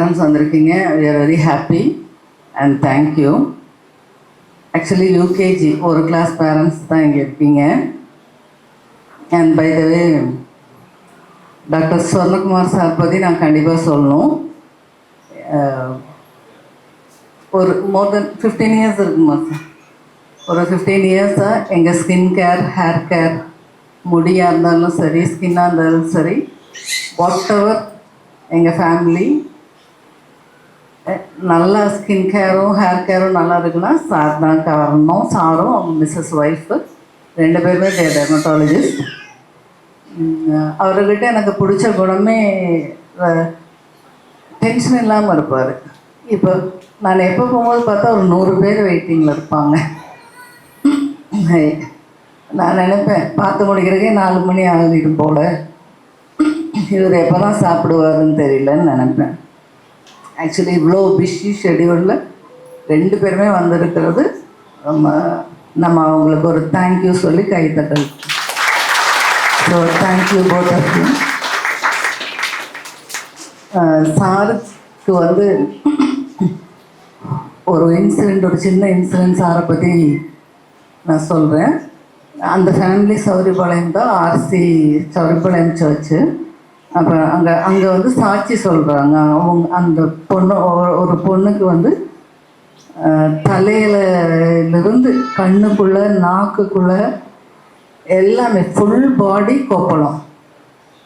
Parents வந்திருக்கீங்க. we are very happy and thank you. Actually UKG ஒரு class parents தான் இங்கே இருக்கீங்க. And by the way doctor Swarnakumar sir பற்றி நான் கண்டிப்பாக சொல்லணும். ஒரு மோர் தென் 15 இயர்ஸ் இருக்குமா சார், ஒரு 15 இயர்ஸாக எங்கள் ஸ்கின் கேர், ஹேர் கேர், முடியாக இருந்தாலும் சரி, ஸ்கின்னாக இருந்தாலும் சரி, வாட் எவர் எங்கள் ஃபேமிலி நல்லா ஸ்கின் கேரும் ஹேர் கேரும் நல்லா இருக்குன்னா சார் தான் காரணம். சாரும் அவங்க மிஸ்ஸஸ் ஒய்ஃபு 2 பேருமே டெர்மட்டாலஜிஸ்ட். அவர்கிட்ட எனக்கு பிடிச்ச குணமே டென்ஷன் இல்லாமல் இருப்பார். இப்போ நான் எப்போ போகும்போது பார்த்தா ஒரு 100 பேர் வெயிட்டிங்கில் இருப்பாங்க. நான் நினைப்பேன் பார்த்து முடிக்கிறதுக்கே 4 மணி ஆகிடும் போல், இவர் எப்போ தான் சாப்பிடுவாருன்னு தெரியலன்னு நினைப்பேன். ஆக்சுவலி இவ்வளோ பிஸி ஷெடியூலில் 2 பேருமே வந்திருக்கிறது நம்ம அவங்களுக்கு ஒரு தேங்க்யூ சொல்லி கைத்தட்டல். So thank you both of you. சாருக்கு ஒரு இன்சிடெண்ட், ஒரு சின்ன இன்சிடெண்ட் சாரை பற்றி நான் சொல்கிறேன். அந்த ஃபேமிலி சௌரிபாளையம் தான், ஆர்சி சௌரிபாளையம் சர்ச்சு. அப்புறம் அங்கே சாட்சி சொல்கிறாங்க. அவங்க அந்த பொண்ணு, ஒரு பொண்ணுக்கு தலையிலிருந்து கண்ணுக்குள்ளே, நாக்குக்குள்ளே எல்லாமே ஃபுல் பாடி கொப்பளம்.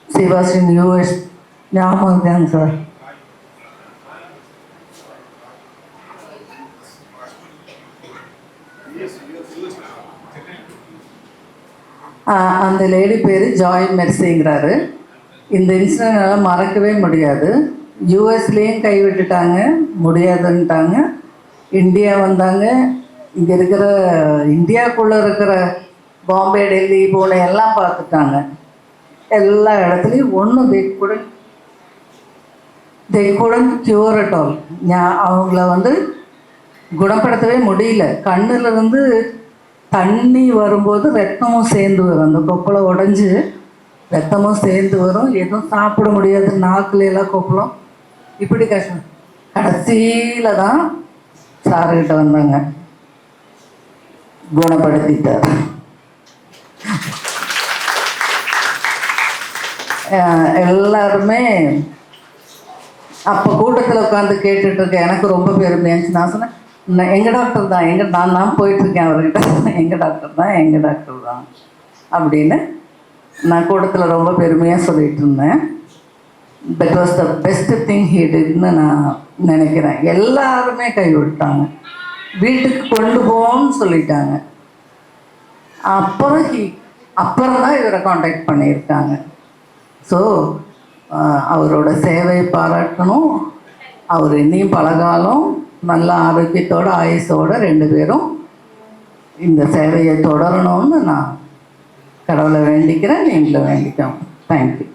சிவாசின் யூஎஸ் ஞாபகம் இருக்காங்க சார். அந்த லேடி பேர் ஜாய் மெர்சிங்கிறாரு. இந்த இன்சிடென்ட் என்னால் மறக்கவே முடியாது. யூஎஸ்லேயும் கைவிட்டுட்டாங்க, முடியாதுன்ட்டாங்க. இந்தியா வந்தாங்க. இங்கே இருக்கிற இந்தியாவுக்குள்ளே இருக்கிற பாம்பே, டெல்லி, பூனே எல்லாம் பார்த்துட்டாங்க. எல்லா இடத்துலையும் ஒன்றும் they couldn't cure at all. அவங்கள குணப்படுத்தவே முடியல. கண்ணிலிருந்து தண்ணி வரும்போது ரத்தமும் சேர்ந்து வரும். அந்த கொப்பளம் உடஞ்சி ரத்தமும் சேர்ந்து வரும். எதுவும் சாப்பிட முடியாது, நாக்குல எல்லாம் கொப்பளம், இப்படி கஷ்டம். கடைசியில் தான் சார்கிட்ட வந்தாங்க, குணப்படுத்திட்டார். எல்லாருமே அப்போ கூட்டத்தில் உட்காந்து கேட்டுட்ருக்கேன். எனக்கு ரொம்ப பெருமையாச்சு. நான் சொன்னேன், எங்கள் டாக்டர் தான், நான் போயிட்டுருக்கேன் அவர்கிட்ட, எங்கள் டாக்டர் தான் அப்படின்னு நான் கூட்டத்தில் ரொம்ப பெருமையாக சொல்லிகிட்டு இருந்தேன். That was the best thing he டிட்னு நான் நினைக்கிறேன். எல்லாருமே கைவிட்டாங்க, வீட்டுக்கு கொண்டு போவோம்னு சொல்லிட்டாங்க. அப்புறம் தான் இவரை காண்டாக்ட் பண்ணியிருக்காங்க. ஸோ அவரோட சேவையை பாராட்டணும். அவர் இன்னும் பலகாலம் நல்ல ஆரோக்கியத்தோடு, ஆயுசோடு 2 பேரும் இந்த சேவையை தொடரணும்னு நான் கடவுளை வேண்டிக்கிறேன். நீங்களும் வேண்டிக்கோங்க. தேங்க்யூ.